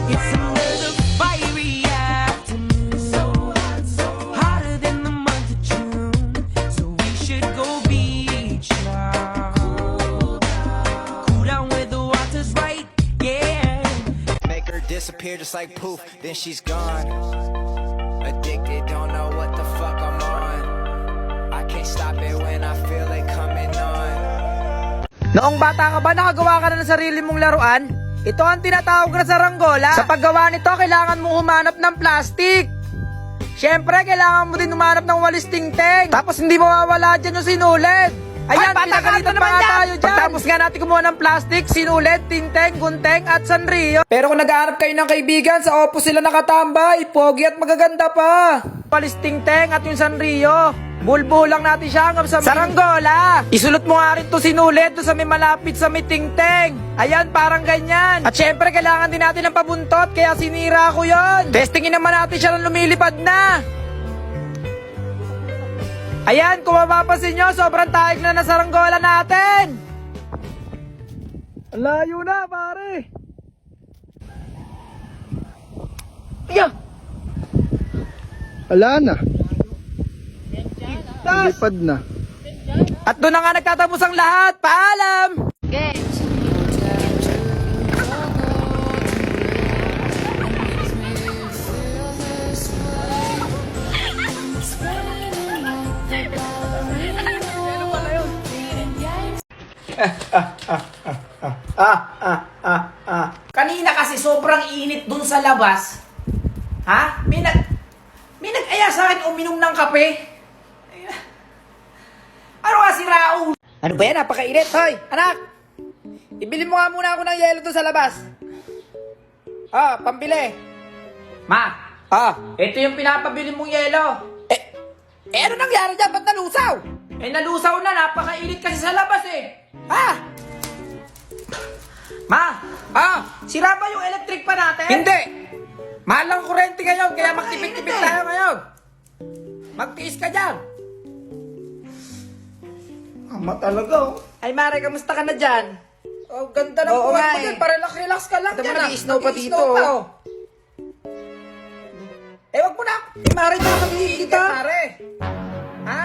It's another fiery afternoon, hotter than the month of June. So we should go beach now. Cool down where the water's right, yeah. Make her disappear just like poof, then she's gone. Addicted, don't know what the fuck I'm on. I can't stop it when I feel it coming on. Noong bata ka ba, nakagawa ka na ng sarili mong laruan? Ito ang tinatawag na saranggola. Sa paggawa nito, kailangan mong humanap ng plastic. Syempre, kailangan mo din humanap ng walis tingteng. Tapos hindi mawawala dyan yung sinulit. Ayan, pinagalitan pa nga tayo dyan. Pagtapos nga natin kumuha ng plastic, sinulit, tingteng, gunteng at sanrio. Pero kung nag-aarap kayo ng kaibigan, sa opos sila nakatambay, pogi at magaganda pa. Walis tingteng at yung sanrio, bulbo lang natin siya hanggang sa saranggola. Isulot mo nga rin to sinulit to sa may malapit sa may tingteng. Ayan, parang ganyan. At syempre, kailangan din natin ng pabuntot, kaya sinira ko yon. Testingin naman natin siya nung lumilipad na. Ayan, kung mapapansin nyo, sobrang taig na saranggola natin. Ang layo na, pare. Yeah. Wala na. Lipad na. At doon na nga nagtatapos ang lahat. Paalam! Kanina kasi sobrang init dun sa labas. Ha? May nag-aya sa akin uminom ng kape. Ano nga si Raul? Ano ba yan? Napakainit. Hoy, anak! Ibili mo nga muna ako ng yelo doon sa labas. Pambili. Ma! Ito yung pinapabili mong yelo. Ano nangyari dyan? Ba't nalusaw? Nalusaw na. Napakainit kasi sa labas Ma! Sira ba yung electric pa natin? Hindi! Mahal ang kurente ngayon, kaya magtipid-tipid tayo ngayon. Magtiis ka dyan. Ama talaga, Ay, Mare, kamusta ka na dyan? Ganda ng buhay mo dyan. Parelax-relax ka lang dyan. Nag-i-snow pa dito. Wag mo na. Mare, nakakabili kita. Mare. Ha?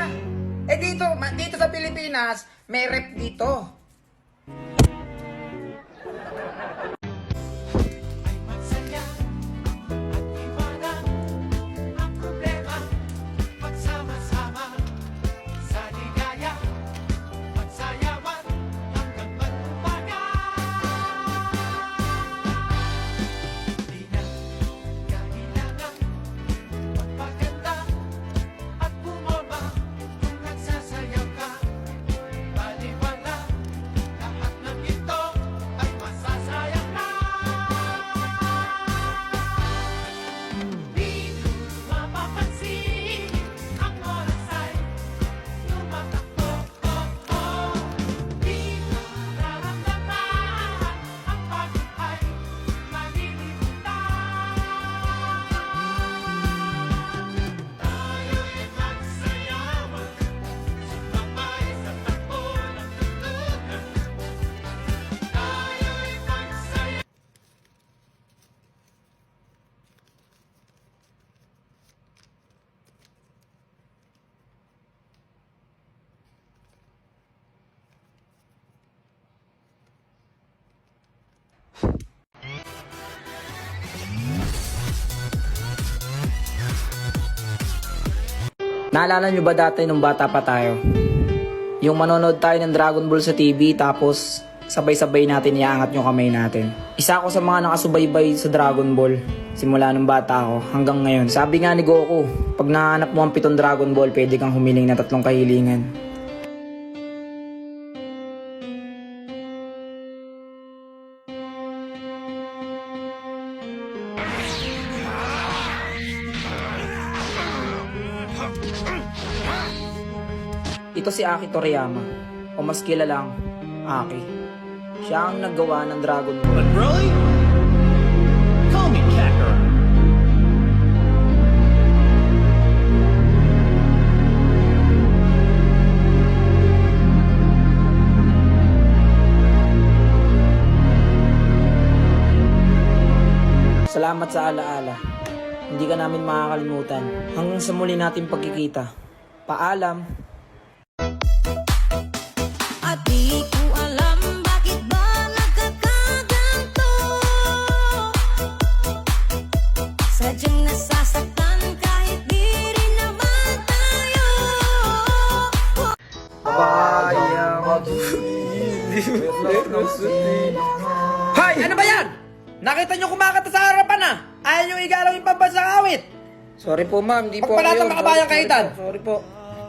Dito sa Pilipinas, may rep dito. Naalala nyo ba dati nung bata pa tayo? Yung manonood tayo ng Dragon Ball sa TV tapos sabay-sabay natin iaangat yung kamay natin. Isa ako sa mga nakasubaybay sa Dragon Ball simula nung bata ako hanggang ngayon. Sabi nga ni Goku, pag nahanap mo ang 7 Dragon Ball, pwede kang humiling ng 3 kahilingan. Ito si Aki Toriyama, o mas kilalang Aki. Siya ang naggawa ng Dragon Ball. But really? Call me Kakarot. Salamat sa alaala. Hindi ka namin makakalimutan. Hanggang sa muli nating pagkikita. Paalam. At di ko alam bakit ba nagkakaganto. Sadyang nasasaktan kahit di rin naman tayo. Hoy! Ano ba yan? Nakita nyo kumakata sa harapan ah! Ayaw nyo igalaw yung pambansang awit! Sorry po ma'am, di po Pagpanatang Makabayan, Kaitan. Sorry po.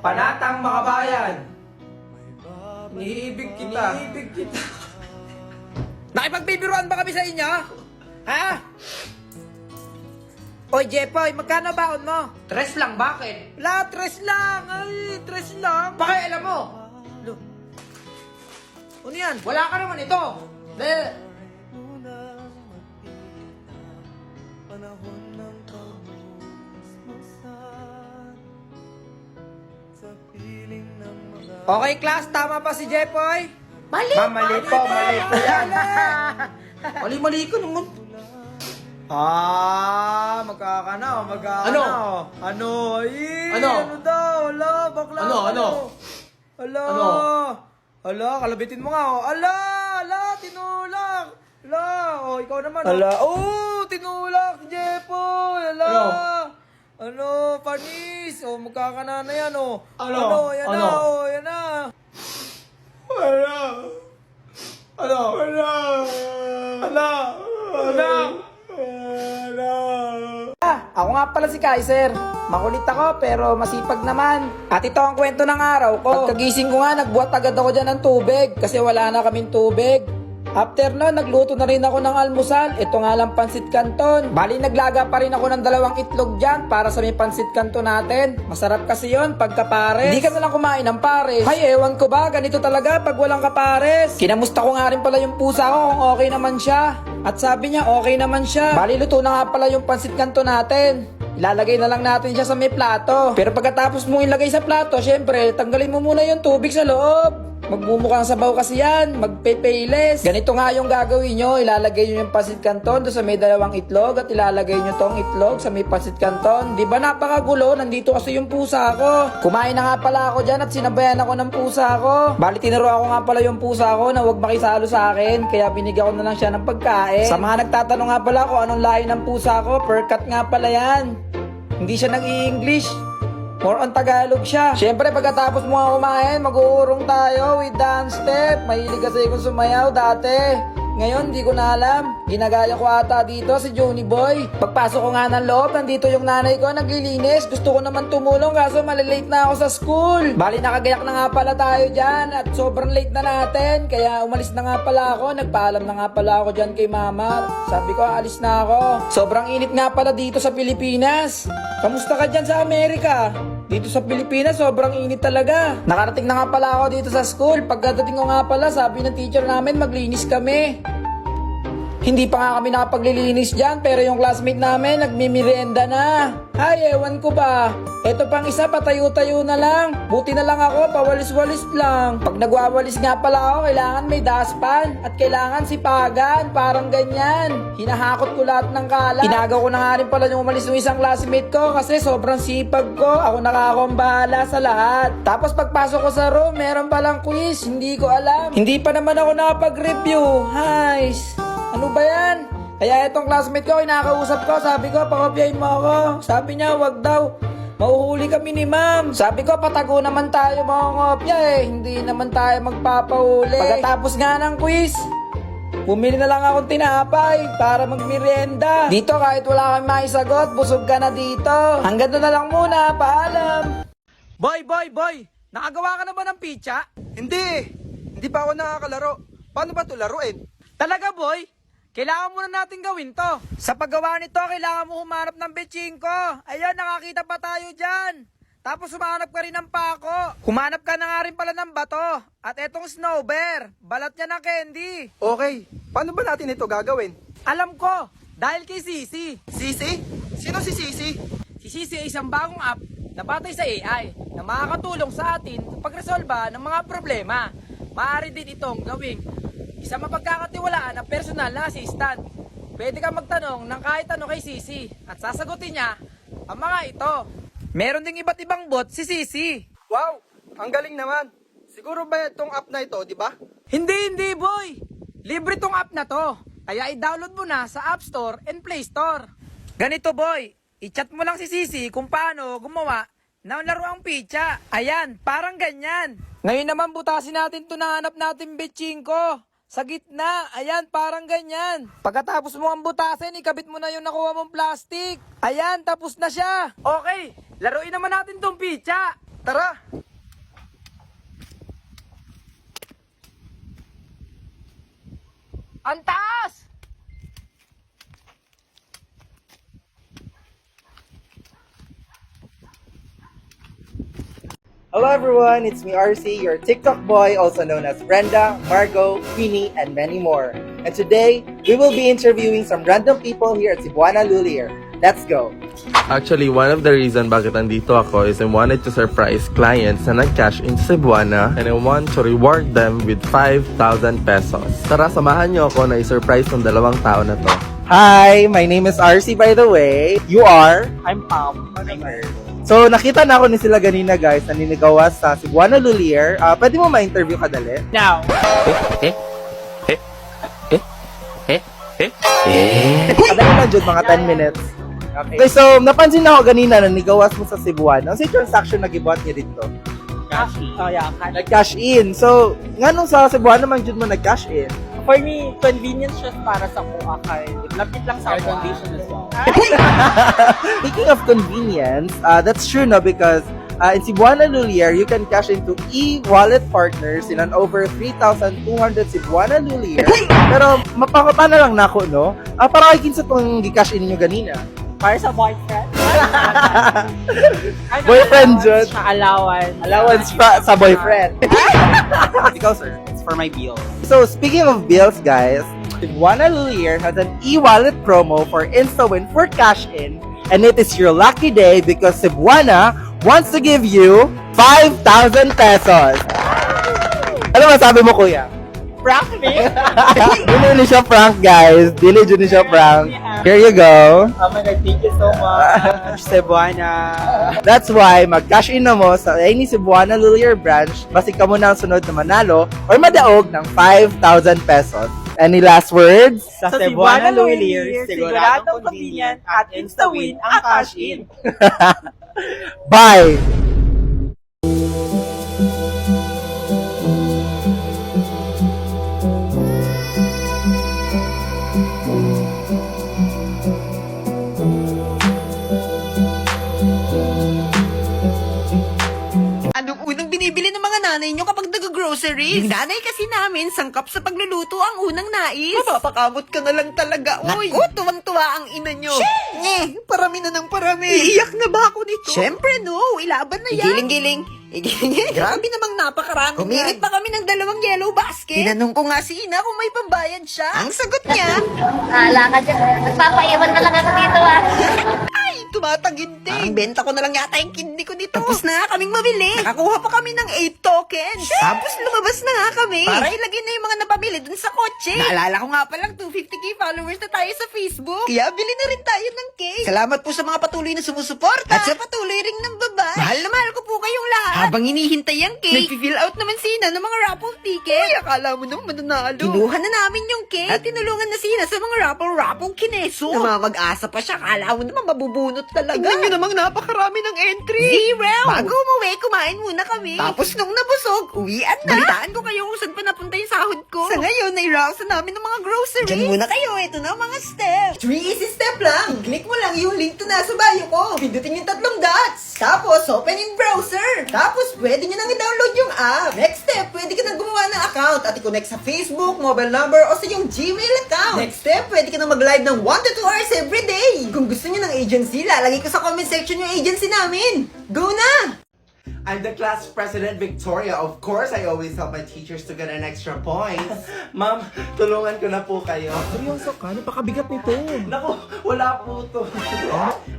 Panatang Makabayan. Iniibig kita. Nakipagbibiruan ba kami sa inyo? Ha? Oy, Jepoy, magkano baon mo? Tres lang, bakit? La, tres lang! Ay, tres lang! Pakialam mo. Lo. Ano yan? Wala ka naman ito. Okay, class, tama pa si Jepoy? Mali! Mali po yan. Mali-mali ka naman. Magkakana. Ano? Ano? Ay, Ano? ano daw? Ala, bakla. Ano? Ala. Ano? Ala, kalabitin mo nga, oh. Ala, tinulak. Ala, oh, ikaw naman. Ala, tinulak, Jepoy. Ala. Ano, panis. Oh, magkakana na yan, oh. Ano? Yan Ano? na, oh, yan na. Ako nga pala si Kaiser. Makulit ako pero masipag naman. At ito ang kwento ng araw ko. Pagkagising ko nga, nagbuhat agad ako dyan ng tubig kasi wala na kaming tubig. After nun, nagluto na rin ako ng almusal. Ito nga lang pansit canton. Bali, naglaga pa rin ako ng 2 itlog dyan para sa may pansit canton natin. Masarap kasi yon pagka pares. Hindi ka na lang kumain ng pares. Ay, ewan ko ba, ganito talaga pag walang kapares. Kinamusta ko nga rin pala yung pusa ko kung okay naman siya. At sabi niya, okay naman siya. Bali, luto na nga pala yung pansit canton natin. Ilalagay na lang natin siya sa may plato. Pero pagkatapos mong ilagay sa plato, syempre, tanggalin mo muna yung tubig sa loob. Magmumukhang sabaw kasi yan, magpepeles. Ganito nga yung gagawin nyo, ilalagay nyo yung pancit canton doon sa may 2 itlog at ilalagay nyo tong itlog sa may pancit canton. Di ba napakagulo? Nandito kasi yung pusa ko. Kumain na nga pala ako dyan at sinabayan ako ng pusa ko. Bali tinuro ako nga pala yung pusa ko na huwag makisalo sa akin, kaya binigyan ko na lang siya ng pagkain. Sa mga nagtatanong nga pala kung anong lahi ng pusa ko, Percat nga pala yan. Hindi siya nag-i-English. More on Tagalog siya. Siyempre, pagkatapos mo nga kumain, mag-uurong tayo with dance step. Mahilig kasi akong sumayaw dati. Ngayon, di ko na alam. Ginagaya ko ata dito si Johnny Boy. Pagpasok ko nga ng loob, nandito yung nanay ko naglilinis. Gusto ko naman tumulong kaso malilate na ako sa school. Bali, nakagayak na nga pala tayo dyan at sobrang late na natin. Kaya umalis na nga pala ako. Nagpaalam na nga pala ako dyan kay mama. Sabi ko, alis na ako. Sobrang init nga pala dito sa Pilipinas. Kamusta ka dyan sa Amerika? Dito sa Pilipinas, sobrang init talaga. Nakarating na nga pala ako dito sa school. Pagkadating ko nga pala, sabi ng teacher namin, maglinis kami. Hindi pa nga kami nakapaglilinis dyan, pero yung classmate namin, nagmimerienda na. Ay, ewan ko ba. Eto pang isa, patayo-tayo na lang. Buti na lang ako, pawalis-walis lang. Pag nagwawalis nga pala ako, kailangan may dustpan. At kailangan sipagan, parang ganyan. Hinahakot ko lahat ng kalat. Inagaw ko na nga rin pala yung umalis ng isang classmate ko kasi sobrang sipag ko. Ako nakakong bahala sa lahat. Tapos pagpasok ko sa room, meron palang quiz. Hindi ko alam. Hindi pa naman ako nakapag-review. Hays. Ano ba yan? Kaya itong classmate ko, kinakausap ko, sabi ko, pakopyahin mo ako. Sabi niya, wag daw. Mauhuli kami ni ma'am. Sabi ko, patago naman tayo makakopya eh. Hindi naman tayo magpapahuli. Pagkatapos nga ng quiz, bumili na lang akong tinapay para magmerienda. Dito kahit wala kang maisagot, busog ka na dito. Hanggang na lang muna, paalam. Boy! Nakagawa ka na ba ng pizza? Hindi pa ako nakakalaro. Paano ba ito laruin? Talaga boy? Kailangan muna natin gawin to. Sa paggawa nito, kailangan mo humanap ng betchingko. Ayan, nakakita pa tayo dyan. Tapos humanap ka rin ng pako. Humanap ka na nga rin pala ng bato. At etong snow bear, balat niya ng candy. Okay, paano ba natin ito gagawin? Alam ko, dahil kay Sisi. Sisi? Sino si Sisi? Si Sisi ay isang bagong app na batay sa AI na makakatulong sa atin pagresolba ng mga problema. Maaari din itong gawing isang mapagkakatiwalaan na personal na assistant. pwede ka magtanong ng kahit ano kay Sisi at sasagutin niya ang mga ito. Meron ding iba't ibang bot si Sisi. Wow, ang galing naman. Siguro ba itong app na ito, di ba? Hindi boy! Libre tong app na to. Kaya i-download mo na sa App Store and Play Store. Ganito boy, i-chat mo lang si Sisi kung paano gumawa ng laruang pizza. Ayan, parang ganyan. Ngayon naman butasin natin to na hanap natin betchingko. Sa gitna, ayan, parang ganyan. Pagkatapos mo ang butasin, ikabit mo na yung nakuha mong plastic. Ayan, tapos na siya. Okay, laruin naman natin tong pizza. Tara! Ang taas! Hello everyone, it's me RC, your TikTok boy, also known as Brenda, Margot, Queenie, and many more. And today, we will be interviewing some random people here at Cebuana Lulier. Let's go! Actually, one of the reason bakit andito ako is I wanted to surprise clients na nag-cash in sa Cebuana and I want to reward them with 5,000 pesos. Tara, samahan niyo ako na i-surprise ng dalawang tao na to. Hi, my name is RC by the way. You are? I'm Pam. So, nakita na ako ni sila ganina guys, na ninigawas sa Cebuana Lulier. Pwede mo ma-interview ka dali? Now, Kadali lang dyan, mga 10 minutes. Okay, so, napansin na ako ganina na nigawas mo sa Cebuana. Ano si transaction na gibuhat niya dito? oh yeah, Nag-cash in. So, nga nung sa Cebuana man dyan mo nag-cash in. for me, convenience just para sa kuha kay lapit lang sa condition as well. Speaking of convenience, that's true no because in Cebuana Lulier, you can cash into e-wallet partners in an over 3,200 Cebuana Lulier. Pero mapakota na lang nako no. Para kay kinsa tong gi-cash in niyo ganina. Para sa boyfriend. Boyfriend jud. Sa allowance. Allowance pa sa boyfriend. Ikaw sir. It's for my bill. So speaking of bills guys, Cebuana Lulier has an e-wallet promo for InstaWin for cash in. And it is your lucky day because Cebuana wants to give you 5,000 pesos. Ano masabi mo, kuya? Prank me? Dili ni siya prank, guys. Dili ni siya prank. Here you go. Oh my God, thank you so much. Cebuana. That's why, mag-cash in na mo sa any Cebuana Lulier branch, basi ka mo na ang sunod na manalo or madaog ng 5,000 pesos. Any last words? Sa Cebuana Lulier, siguradong convenient at insta-win ang cash in. Bye! Anong unang binibili ng mga nanay nyo kapag nag-groceries? Yung nanay kasi namin, sangkap sa pagluluto ang unang nais. Mapapakamot ka na lang talaga, oy. Naku, tuwang-tuwa ang ina nyo. Parami na ng parami. Iiyak na ba ako nito? Siyempre, no. Ilaban na yan. Giling-giling. Grabe namang napakarami. Humirit pa kami ng 2 yellow basket. Tinanong ko nga si Ina kung may pambayad siya. Ang sagot niya, Hala ka dyan. Nagpapaiwan na lang ako dito ah. ay, tumataginting. Ang benta ko na lang yata yung kidney ko dito. Tapos na nga kaming mamili. Nakakuha pa kami ng 8 tokens. Tapos lumabas na nga kami. Para ilagay na yung mga napamili dun sa kotse. Naalala ko nga palang 250k followers na tayo sa Facebook. Kaya bili na rin tayo ng cake. Salamat po sa mga patuloy na sumusuporta. At sa patuloy ring ng babay. Mahal na mahal ko po kayong lahat. Habang hinihintay ang cake, nag-fill out naman si Ina ng mga raffle ticket. Uy, akala mo naman mananalo. Kinuha na namin yung cake. At tinulungan na si Ina sa mga raffle kineso. Namamag-asa pa siya. Akala mo naman mabubunot talaga. Tingnan nyo namang napakarami ng entry. 0! Bago umuwi, kumain muna kami. Tapos nung nabusog, uwian na. Balitaan ko kayo kung saan pa napunta yung sahod ko. Sa ngayon, nai-rouse na namin ng mga groceries. Diyan muna kayo. Ito na ang mga steps. 3 easy step lang. Click mo lang yung link to nasa bio ko. Pindutin yung 3 dots. Tapos, open yung browser. Tapos, pwede nyo nang i-download yung app. Next step, pwede ka nang gumawa ng account at i-connect sa Facebook, mobile number, o sa yung Gmail account. Next step, pwede ka nang mag-live ng 1 to 2 hours every day. Kung gusto nyo ng agency, lalagay ko sa comment section yung agency namin. Go na! I'm the class president, Victoria. Of course, I always help my teachers to get an extra points. Ma'am, tulungan ko na po kayo. Seryoso ka? Napakabigat nito. Naku, Wala po to.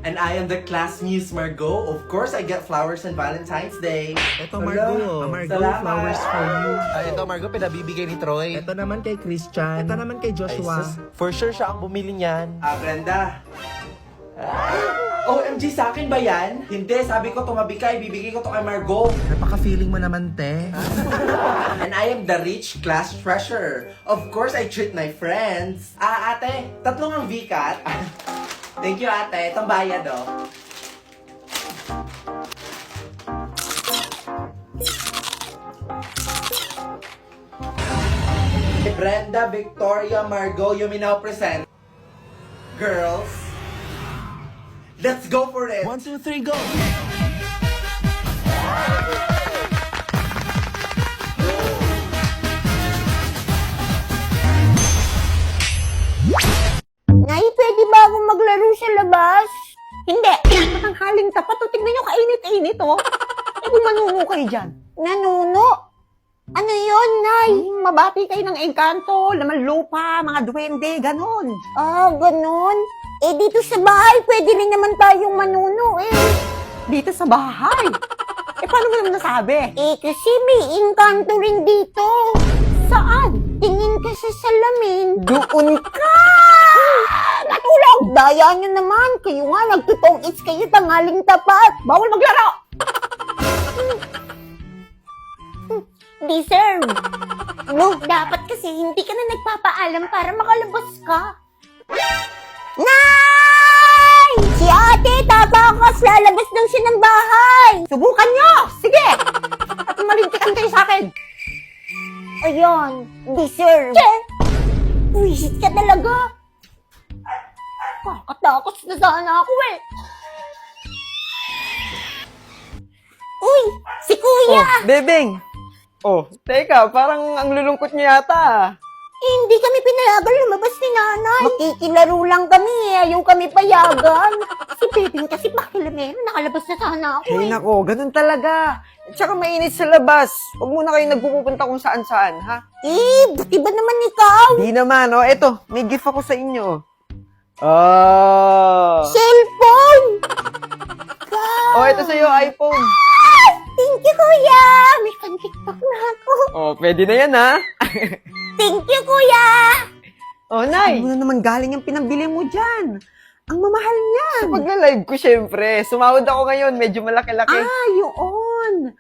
And I am the class muse Margot. Of course, I get flowers on Valentine's Day. Ito, Margot. Salamat. Flowers for you. Ito, Margot, pinabibigay ni Troy. Ito naman kay Christian. Ito naman kay Joshua. For sure siya ang bumili niyan. Brenda. OMG, sa akin ba yan? Hindi, sabi ko tumabi ka, ibibigay ko to kay Margot. Napaka-feeling mo naman, te. And I am the rich class treasurer. Of course, I treat my friends. Ate, tatlong ang VCAT. Thank you, ate. Itong bayad, oh. Brenda, Victoria, Margot, you may now present. Girls, let's go for it. 1, 2, 3, go! Nay, pwede ba akong maglaro sa labas? Hindi. Matanghaling tapat. O, tignan nyo, kainit-init, oh. Eh, kung manuno kayo dyan. Nanuno? Ano yun, Nay? Mabati kayo ng engkanto, laman lupa, mga duwende, ganon. Ah, ganon? Eh, dito sa bahay, pwede rin naman tayong manuno, eh. Dito sa bahay? Eh, paano mo naman nasabi? Eh, kasi may engkanto rin dito. Saan? Tingin ka sa salamin. Doon ka! Natulog! Daya nyo naman. Kayo nga, nagtutong it's kayo tanghaling tapat. Bawal maglaro! Deserve. No, dapat kasi hindi ka na nagpapaalam para makalabas ka. Nay! Si ate, tabakas, lalabas lang siya ng bahay. Subukan nyo! Sige! At malintikan kayo sa akin. Ayun, deserve. Wisit ka talaga. Kakatakot na sana ako eh. Uy, si Kuya! Bebeng! Oh, teka, parang ang lulungkot niya yata. Hindi kami pinayagan lumabas ni nanay. Makikilaro lang kami eh. Ayaw kami payagan. Si Bebeng kasi pakilamero. Nakalabas na sana ako Hey, eh. nako, ganun talaga. Tsaka mainit sa labas. Huwag muna kayo nagpupunta kung saan-saan, ha? Eh, buti ba naman ikaw? Di naman, oh. Eto, may gift ako sa inyo. Oh. Cellphone! Oh, ito sa'yo, iPhone. Thank you, Kuya! May kan-tiktok na ako. Oh, pwede na yan, ha? Thank you, Kuya! Oh, Nay! Ano na naman galing yung pinambili mo dyan? Ang mamahal niyan. Sa pagla-live ko, syempre. Sumahod ako ngayon. Medyo malaki-laki. Ah, yun.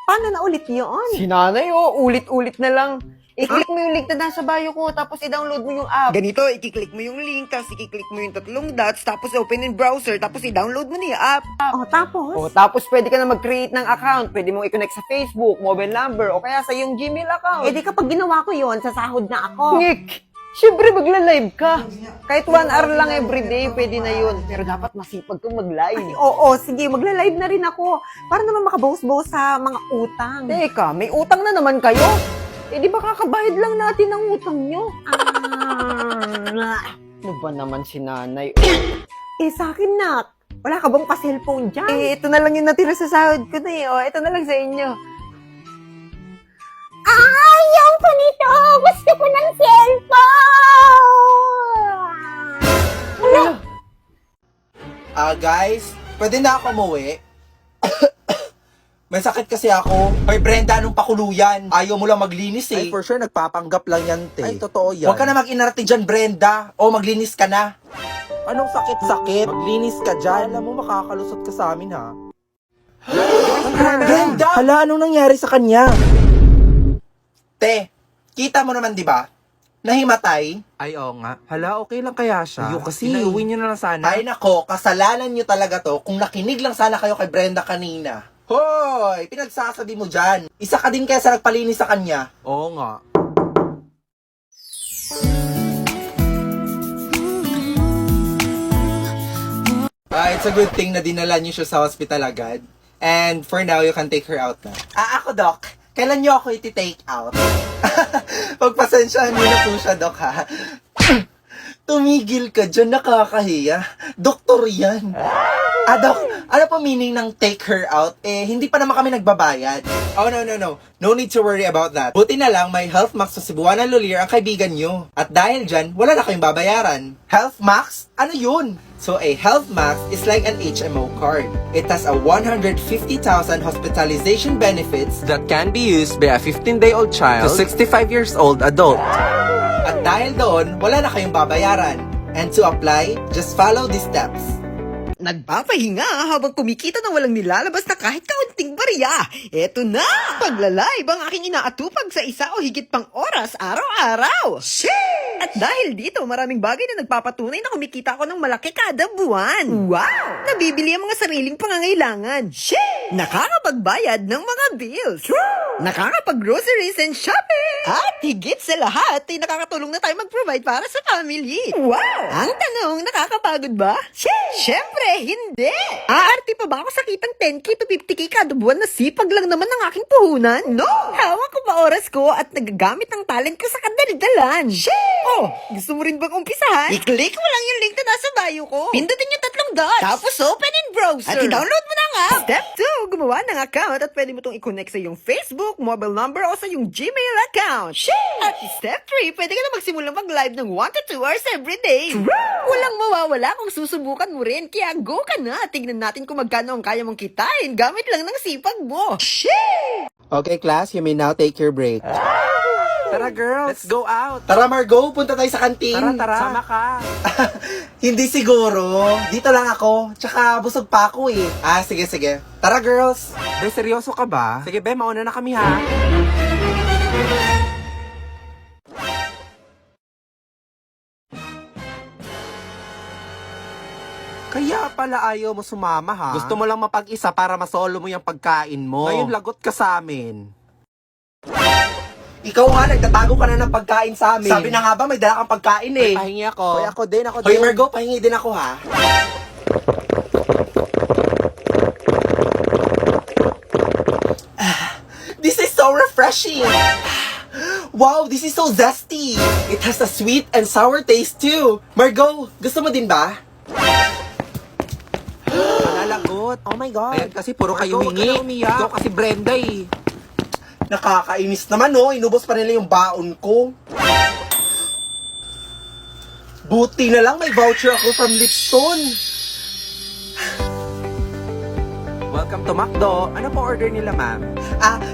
Paano na ulit yun? Si nanay, oh. Ulit-ulit na lang. I-click mo yung link na nasa bio ko, tapos i-download mo yung app. Ganito, i-click mo yung link, tapos i-click mo yung tatlong dots, tapos open in browser, tapos i-download mo na yung app. Oh, tapos? O, tapos pwede ka na mag-create ng account. Pwede mong i-connect sa Facebook, mobile number, o kaya sa iyong Gmail account. Eh di kapag ginawa ko yun, sasahod na ako. Nick, syempre magla-live ka. Kahit 1 hour lang everyday, pwede na yun. Pero dapat masipag kang mag-live. Oo, sige, magla-live na rin ako. Para naman makabawas-bawas sa mga utang. Teka, may utang na naman kayo? Eh di ba kakabayad lang natin ang utang nyo? Ano ba naman si nanay? Eh, sa akin, Nak. Wala ka bang pa-cellphone dyan? Eh, ito na lang yung natira sa sahod ko na eh. O, ito na lang sa inyo. Ayaw ko nito! Gusto ko ng cellphone! Ano? Guys, pwede na ako umuwi? May sakit kasi ako. Hoy Brenda, anong pakuluyan? Ayaw mo lang maglinis eh. Ay, for sure, nagpapanggap lang yan, te. Ay, totoo yan. Huwag ka na mag-inarte dyan, Brenda. O, maglinis ka na. Anong sakit-sakit? Maglinis ka dyan. Alam mo, makakalusot ka sa amin, ha? Brenda! Hala, anong nangyari sa kanya? Te, kita mo naman, di ba? Nahimatay. Ay, oo nga. Hala, okay lang kaya siya? Ayaw kasi. Inauwi niyo na lang sana. Ay nako, kasalanan nyo talaga to kung nakinig lang sana kayo kay Brenda kanina. Hoy, pinagsasabi mo dyan. Isa ka din kaya sa nagpalinis sa kanya. Oo nga. It's a good thing na dinala niyo siya sa hospital agad. And for now, you can take her out na. Ako, Doc. Kailan niyo ako iti-take out? Pagpasensyahan niyo na po siya, Doc, ha? Tumigil ka dyan, nakakahiya. Doktor yan. Dok, ano po meaning ng take her out? Hindi pa naman kami nagbabayad. Oh, no. No need to worry about that. Buti na lang may Health Max sa Cebuana Lulier ang kaibigan nyo. At dahil dyan, wala na kayong babayaran. Health Max? Ano yun? So a Health Max is like an HMO card. It has a 150,000 hospitalization benefits That can be used by a 15-day-old child to 65 years old adult. at dahil doon, wala na kayong babayaran. And to apply, just follow these steps. Nagpapahinga habang kumikita ng walang nilalabas na kahit kaunting barya. Eto na! Paglalive ang aking inaatupag sa isa o higit pang oras araw-araw. Shit! At dahil dito, maraming bagay na nagpapatunay na kumikita ako ng malaki kada buwan. Wow! Nabibili ang mga sariling pangangailangan. Shit! Nakakapagbayad ng mga bills. True! Nakakapag-groceries and shopping. At higit sa lahat, ay nakakatulong na tayo mag-provide para sa family. Wow! Ang tanong, nakakapagod ba? Siyempre, hindi! Aarte pa ba ako sa kitang 10k to 50k kada buwan na sipag lang naman ng aking puhunan? No! Hawak ko pa oras ko at nagagamit ng talent ko sa kadalidalan. Oh, gusto mo rin bang umpisahan? I-click mo lang yung link na nasa bio ko. Pindutin yung 3 dots. Tapos open in browser. At i-download mo na nga. Step 2, gumawa ng account at pwede mo itong i-connect sa iyong Facebook, mobile number o sa iyong Gmail account. At step 3, pwede ka na magsimulang mag-live ng 1 to 2 hours every day. Walang mawawala kung susubukan mo rin. Kaya go ka na. Tignan natin kung magkano ang kaya mong kitain gamit lang ng sipag mo. Okay, class, you may now take your break. Tara girls, let's go out. Tara, Margo, punta tayo sa kantin. Tara. Sama ka. Hindi siguro. Dito lang ako. Tsaka busog pa ako eh. Sige. Tara, girls. Be, seryoso ka ba? Sige be, mauna na kami ha. Kaya pala ayaw mo sumama ha? Gusto mo lang mapag-isa para masolo mo yung pagkain mo. Ngayon lagot ka sa amin. Ikaw nga, nagtatago ka na ng pagkain sa amin. Sabi na nga ba, may dala kang pagkain eh. Pahingi ako. Hoy, ako din. Hoy, Margo, pahingi din ako ha. This is so refreshing. Wow, this is so zesty. It has a sweet and sour taste too. Margo, gusto mo din ba? Nalagot. Oh my God. Ayan kasi puro kayo hingi. Ikaw kasi Brenda eh. Nakakainis naman no, inubos pa nila yung baon ko. Buti na lang may voucher ako from Lipton. Welcome to McDo. Ano po order nila, ma'am?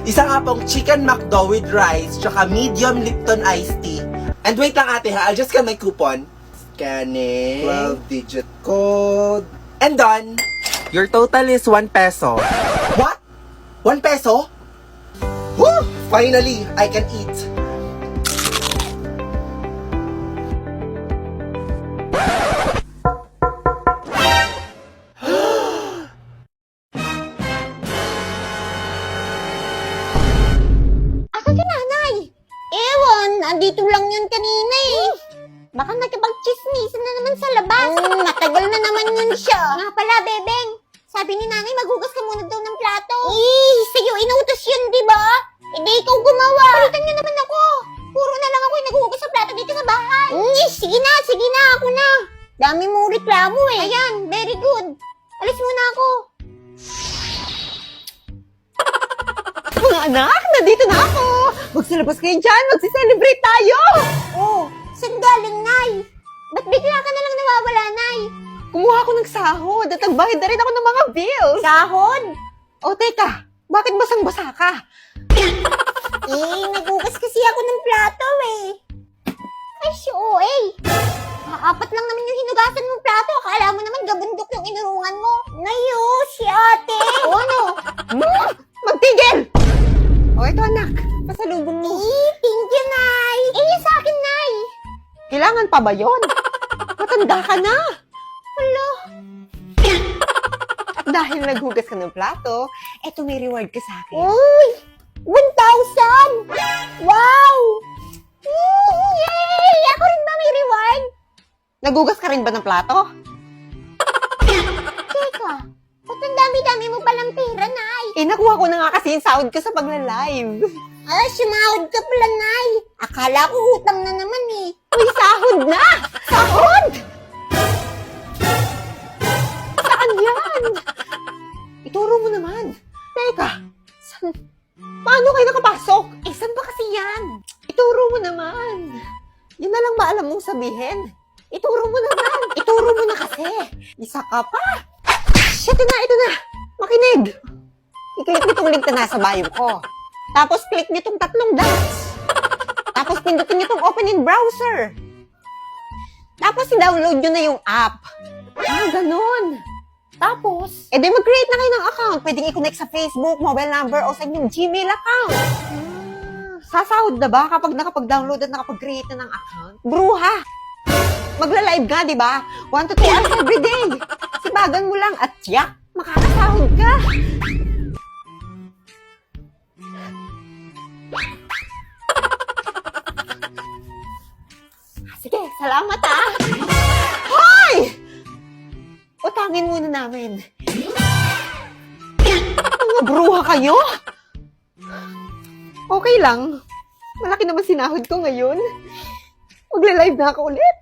Isa nga pong chicken McDo with rice, tsaka medium Lipton iced tea. And wait lang ate ha, I'll just scan my coupon. Scanning. 12-digit code. And done. Your total is 1 peso. What? 1 peso? Woo! Finally, I can eat. Asa si nanay? Ewan, andito lang yun kanina eh. Baka nakipag-chismisan na naman sa labas. Matagal na naman yun siya. Nga pala, Bebeng. Sabi ni nanay, maghugas ka muna daw ng plato. Sa'yo inutos yun, di ba? Hindi ikaw gumawa. Palitan niyo naman ako. Puro na lang ako yung naghuhugas ng plato dito sa bahay. Sige na, ako na. Dami mong reklamo eh. Ayan, very good. Alis muna ako. Mga anak, nandito na ako. Magsilabas kayo dyan, magsiselebrate tayo. Oh, saan galing, Nay? Ba't bigla ka na lang nawawala, Nay? Kumuha ako ng sahod at nagbayad na rin ako ng mga bills. Sahod? O teka, bakit basang-basa ka? Naghugas kasi ako ng plato eh. Ay, si OA. Apat lang naman yung hinugasan mong plato. Akala mo naman gabundok yung inurungan mo. Nayo, si ate. O ano? Magtigil! O ito anak, pasalubong mo. Thank you, Nay. Yung sa akin, Nay. Kailangan pa ba yun? Matanda ka na. Wala. At dahil naghugas ka ng plato, eto may reward ka sa akin. Uy! 1,000! Wow! Yay! Ako rin ba may reward? Nagugas ka rin ba ng plato? Teka, ba't ang dami-dami mo palang pera, Nay? Nakuha ko na nga kasi yung sahod ko sa pagla-live. Sumahod ka pala, Nay. Akala ko utang na naman eh. Uy, sahod na! Sahod! Saan yan? Teka, paano kayo nakapasok? Saan ba kasi yan? Ituro mo naman. Yun na lang ba alam mong sabihin? Ituro mo naman. Ituro mo na kasi. Isa ka pa. Shit, ito na. Makinig. I-click nitong link na nasa bio ko. Tapos click nitong 3 dots. Tapos pindutin nitong open in browser. Tapos i-download nyo na yung app. Ganun. Tapos, di mag-create na kayo ng account. Pwedeng i-connect sa Facebook, mobile number, o sa inyong Gmail account. Sasahod na ba kapag nakapag-download at nakapag-create na ng account? Bruha! Magla-live ka, di ba? 1 to 2 hours every day. Sibagan mo lang at yak, makakasahod ka. Sige, salamat ah. Hoy! Utangin muna namin. Mga bruha kayo? Okay lang. Malaki naman sinahod ko ngayon. Magla-live na ako ulit.